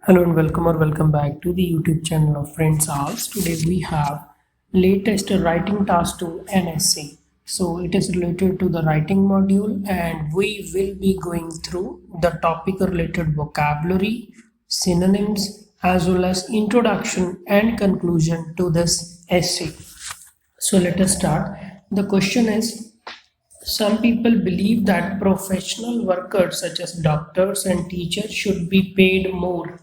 Hello and welcome back to the YouTube channel of Friends House. Today we have latest writing task to NSC. So it is related to the writing module and we will be going through the topic related vocabulary, synonyms as well as introduction and conclusion to this essay. So let us start. The question is, some people believe that professional workers such as doctors and teachers should be paid more.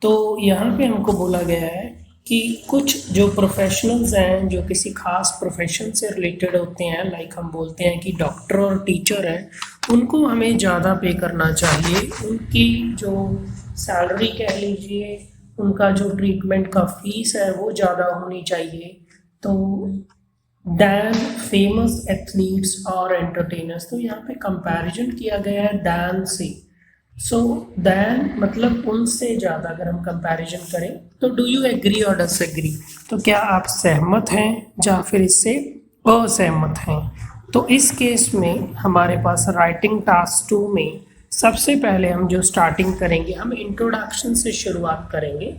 तो यहाँ पे हमको बोला गया है कि कुछ जो प्रोफेशनल्स हैं जो किसी खास प्रोफेशन से रिलेटेड होते हैं, लाइक हम बोलते हैं कि डॉक्टर और टीचर हैं, उनको हमें ज़्यादा पे करना चाहिए। उनकी जो सैलरी कह लीजिए, उनका जो ट्रीटमेंट का फीस है वो ज़्यादा होनी चाहिए। तो दैन फेमस एथलीट्स और एंटरटेनर्स, तो यहाँ पे कंपैरिजन किया गया है दैन से। सो दैन मतलब उनसे ज़्यादा अगर हम कंपैरिजन करें तो डू यू एग्री और डिसएग्री, तो क्या आप सहमत हैं या फिर इससे असहमत हैं। तो इस केस में हमारे पास राइटिंग टास्क 2 में सबसे पहले हम जो स्टार्टिंग करेंगे, हम इंट्रोडक्शन से शुरुआत करेंगे।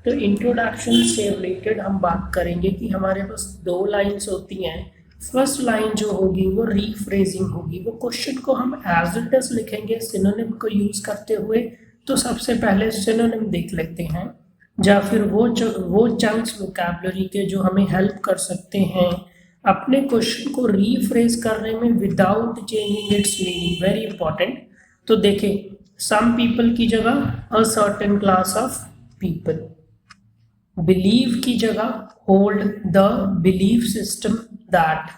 तो इंट्रोडक्शन से रिलेटेड हम बात करेंगे कि हमारे पास 2 लाइन्स होती हैं। फर्स्ट लाइन जो होगी वो रीफ्रेजिंग होगी, वो क्वेश्चन को हम एज इट इज लिखेंगे सिनोनिम को यूज़ करते हुए। तो सबसे पहले सिनोनिम देख लेते हैं, या फिर वो चंक्स वोकैबुलरी के जो हमें हेल्प कर सकते हैं अपने क्वेश्चन को रीफ्रेज करने में without changing it's meaning. Very important. तो देखें, सम पीपल की जगह अ certain class of people, believe की जगह hold the belief system that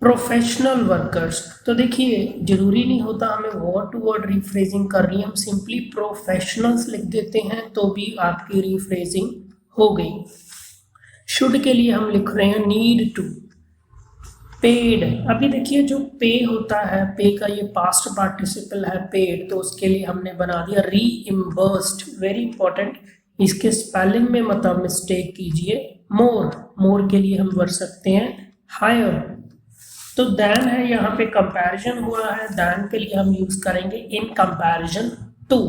professional workers. तो देखिए, जरूरी नहीं होता हमें वर्ड टू वर्ड रीफ्रेजिंग करनी है, हम सिंपली प्रोफेशनल्स लिख देते हैं तो भी आपकी रीफ्रेजिंग हो गई। शुड के लिए हम लिख रहे हैं नीड टू। पेड, अभी देखिए जो पे होता है, पे का ये पास्ट पार्टिसिपल है पेड, तो उसके लिए हमने बना दिया रीइम्बर्स्ड। वेरी इंपॉर्टेंट, इसके स्पेलिंग में मतलब मिस्टेक कीजिए। मोर के लिए हम वर सकते हैं हायर। तो दैन है, यहाँ पे कंपैरिजन हुआ है, दैन के लिए हम यूज करेंगे इन कंपैरिजन टू।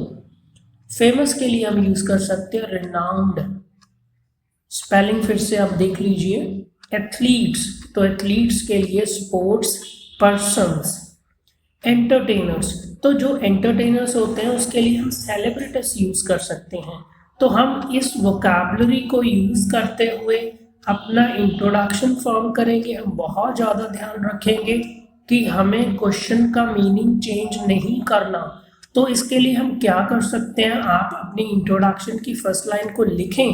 फेमस के लिए हम यूज कर सकते हैं रिनाउंड। स्पेलिंग फिर से आप देख लीजिए। एथलीट्स, तो एथलीट्स के लिए स्पोर्ट्स पर्सन्स। एंटरटेनर्स, तो जो एंटरटेनर्स होते हैं उसके लिए हम सेलिब्रिटीज यूज कर सकते हैं। तो हम इस वोकैबुलरी को यूज करते हुए अपना इंट्रोडक्शन फॉर्म करेंगे। हम बहुत ज़्यादा ध्यान रखेंगे कि हमें क्वेश्चन का मीनिंग चेंज नहीं करना। तो इसके लिए हम क्या कर सकते हैं, आप अपनी इंट्रोडक्शन की फर्स्ट लाइन को लिखें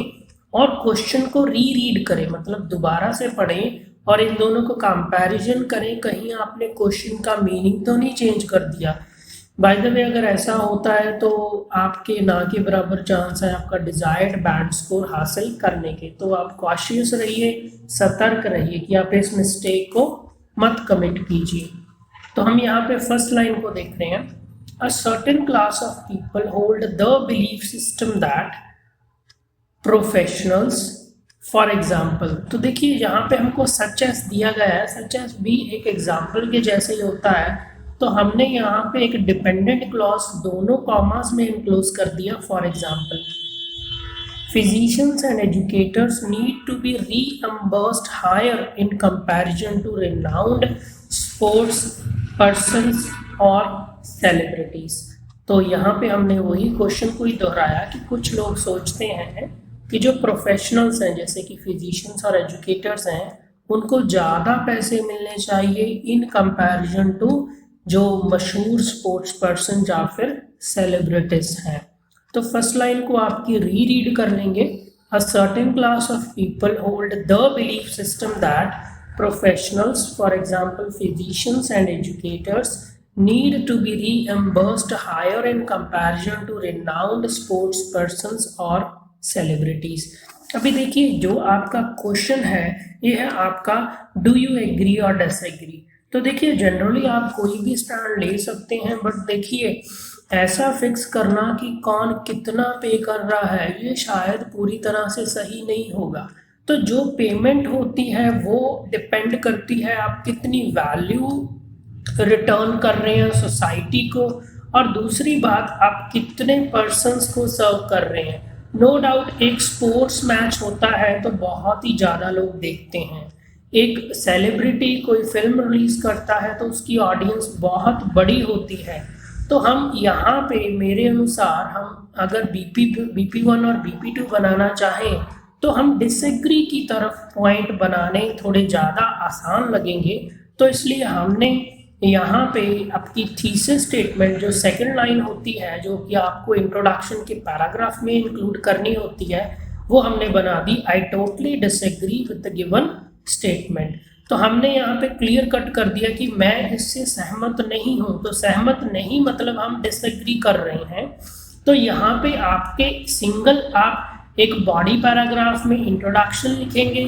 और क्वेश्चन को रीड करें, मतलब दोबारा से पढ़ें और इन दोनों को कंपैरिजन करें, कहीं आपने क्वेश्चन का मीनिंग तो नहीं चेंज कर दिया। बाय द वे, अगर ऐसा होता है तो आपके ना के बराबर चांस है आपका डिजायर्ड बैंड स्कोर हासिल करने के। तो आप कॉशियस रहिए, सतर्क रहिए कि आप इस मिस्टेक को मत कमिट कीजिए। तो हम यहाँ पे फर्स्ट लाइन को देख रहे हैं। अ certain class of people hold the belief system that professionals, for example. तो देखिए यहाँ पे हमको सच एस दिया गया है, सच एस भी एक एग्जाम्पल के जैसे ही होता है। तो हमने यहाँ पे एक डिपेंडेंट क्लॉज दोनों कॉमास में इनक्लोज कर दिया। For example, physicians and educators need to be reimbursed higher in comparison to renowned sports persons और सेलिब्रिटीज। तो यहाँ पे हमने वही क्वेश्चन को ही दोहराया कि कुछ लोग सोचते हैं कि जो प्रोफेशनल्स हैं जैसे कि फिजिशियंस और एजुकेटर्स हैं उनको ज़्यादा पैसे मिलने चाहिए इन कंपैरिजन टू जो मशहूर स्पोर्ट्स पर्सन या फिर सेलिब्रिटीज हैं। तो फर्स्ट लाइन को आपकी रीड कर लेंगे। A certain class of people hold the belief system that professionals, for example physicians and educators, need to be reimbursed higher in comparison to renowned sports persons और celebrities. अभी देखिए, जो आपका question है ये है आपका डू यू एग्री और डिसएग्री। तो देखिए, जनरली आप कोई भी स्टैंड ले सकते हैं, बट देखिए ऐसा फिक्स करना कि कौन कितना पे कर रहा है ये शायद पूरी तरह से सही नहीं होगा। तो जो पेमेंट होती है वो डिपेंड करती है आप कितनी वैल्यू रिटर्न कर रहे हैं सोसाइटी को और दूसरी बात आप कितने पर्सन्स को सर्व कर रहे हैं। नो डाउट एक स्पोर्ट्स मैच होता है तो बहुत ही ज़्यादा लोग देखते हैं, एक सेलिब्रिटी कोई फिल्म रिलीज करता है तो उसकी ऑडियंस बहुत बड़ी होती है। तो हम यहाँ पे मेरे अनुसार हम अगर BP1 और BP2 बनाना चाहें तो हम डिसएग्री की तरफ पॉइंट बनाने थोड़े ज़्यादा आसान लगेंगे। तो इसलिए हमने यहाँ पे आपकी थीसिस स्टेटमेंट जो सेकंड लाइन होती है, जो कि आपको इंट्रोडक्शन के पैराग्राफ में इंक्लूड करनी होती है, वो हमने बना दी I totally disagree with the given statement. तो हमने यहाँ पे क्लियर कट कर दिया कि मैं इससे सहमत नहीं हूँ। तो सहमत नहीं मतलब हम डिसएग्री कर रहे हैं। तो यहाँ पे आपके सिंगल आप एक बॉडी पैराग्राफ में इंट्रोडक्शन लिखेंगे,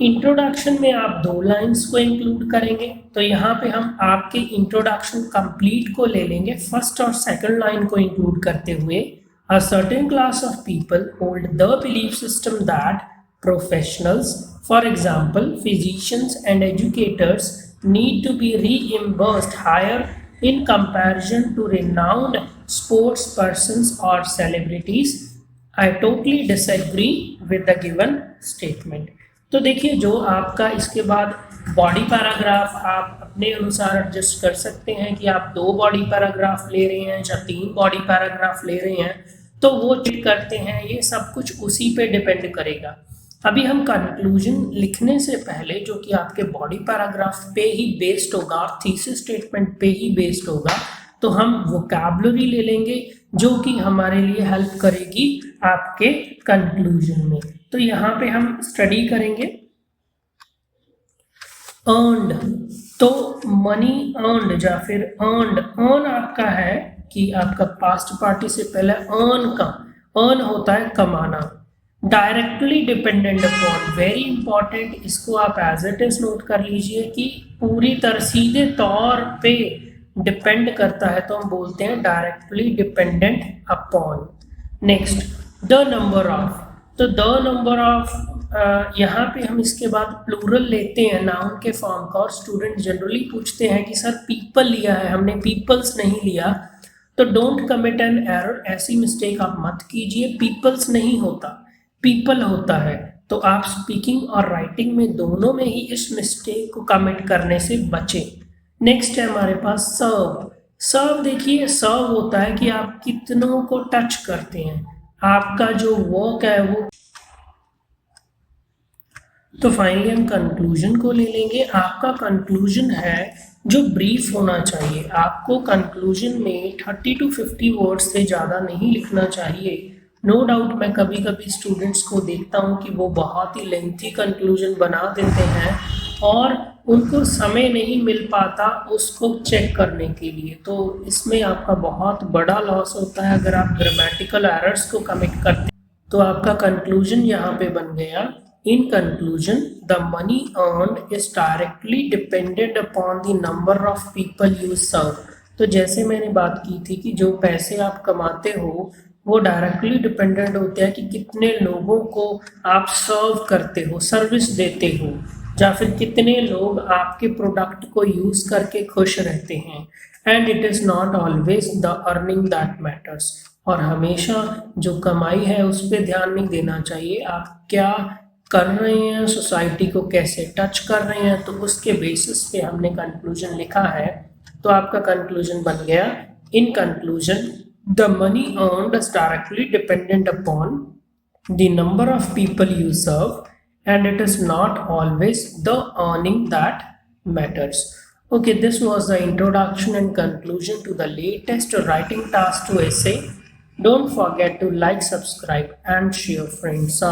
इंट्रोडक्शन में आप 2 लाइंस को इंक्लूड करेंगे। तो यहाँ पे हम आपके इंट्रोडक्शन कंप्लीट को ले लेंगे, फर्स्ट और सेकंड लाइन को इंक्लूड करते हुए अ certain class of people hold the belief system that professionals, for example physicians and educators, need to be reimbursed higher in comparison to renowned sports persons or celebrities. I totally disagree with the given statement. तो देखिए जो आपका इसके बाद body paragraph आप अपने अनुसार adjust कर सकते हैं कि आप 2 बॉडी पैराग्राफ ले रहे हैं या 3 बॉडी पैराग्राफ ले रहे हैं, तो वो चेक करते हैं। ये सब कुछ उसी पे डिपेंड करेगा। अभी हम कंक्लूजन लिखने से पहले, जो कि आपके बॉडी पैराग्राफ पे ही बेस्ड होगा और थीसिस स्टेटमेंट पे ही बेस्ड होगा, तो हम वोकैबुलरी ले लेंगे जो कि हमारे लिए हेल्प करेगी आपके कंक्लूजन में। तो यहाँ पे हम स्टडी करेंगे अर्नड। तो मनी अर्नड या फिर अर्नड, अर्न आपका है कि आपका पास्ट पार्टिसिपल पहले अर्न होता है कमाना। Directly dependent upon, very important, इसको आप एज इट इज नोट कर लीजिए कि पूरी तरह सीधे तौर पे डिपेंड करता है, तो हम बोलते हैं directly dependent upon. Next the number of, तो द नंबर ऑफ यहाँ पे हम इसके बाद प्लूरल लेते हैं नाउन के फॉर्म का, और स्टूडेंट जनरली पूछते हैं कि सर पीपल लिया है, हमने पीपल्स नहीं लिया। तो डोंट कमिट एन एरर, ऐसी मिस्टेक आप मत कीजिए। पीपल्स नहीं होता, पीपल होता है। तो आप स्पीकिंग और राइटिंग में दोनों में ही इस मिस्टेक को कमिट करने से बचें। नेक्स्ट है हमारे पास सर्व। सर्व देखिए, सर्व होता है कि आप कितनों को टच करते हैं, आपका जो वर्क है वो। तो फाइनली हम कंक्लूजन को ले लेंगे। आपका कंक्लूजन है जो ब्रीफ होना चाहिए। आपको कंक्लूजन में 30 to 50 वर्ड्स से ज़्यादा नहीं लिखना चाहिए। नो डाउट मैं कभी कभी स्टूडेंट्स को देखता हूँ कि वो बहुत ही लेंथी कंक्लूजन बना देते हैं और उनको समय नहीं मिल पाता उसको चेक करने के लिए। तो इसमें आपका बहुत बड़ा लॉस होता है अगर आप ग्रामेटिकल एरर्स को कमिट करते हैं। तो आपका कंक्लूजन यहाँ पे बन गया, in conclusion the money earned is directly dependent upon the number of people you serve. तो जैसे मैंने बात की थी कि जो पैसे आप कमाते हो वो डायरेक्टली डिपेंडेंट होते हैं कि कितने लोगों को आप सर्व करते हो, सर्विस देते हो, या फिर कितने लोग आपके प्रोडक्ट को यूज़ करके खुश रहते हैं। And it is not always the earning that matters, और हमेशा जो कमाई है उस पर ध्यान नहीं देना चाहिए, आप क्या कर रहे हैं, सोसाइटी को कैसे टच कर रहे हैं। तो उसके बेसिस पे हमने कंक्लूजन लिखा है। तो आपका कंक्लूजन बन गया, in conclusion the money earned is directly dependent upon the number of people you serve, and it is not always the earning that matters. Okay, this was the introduction and conclusion to the latest writing task to essay. Don't forget to like, subscribe and share friends.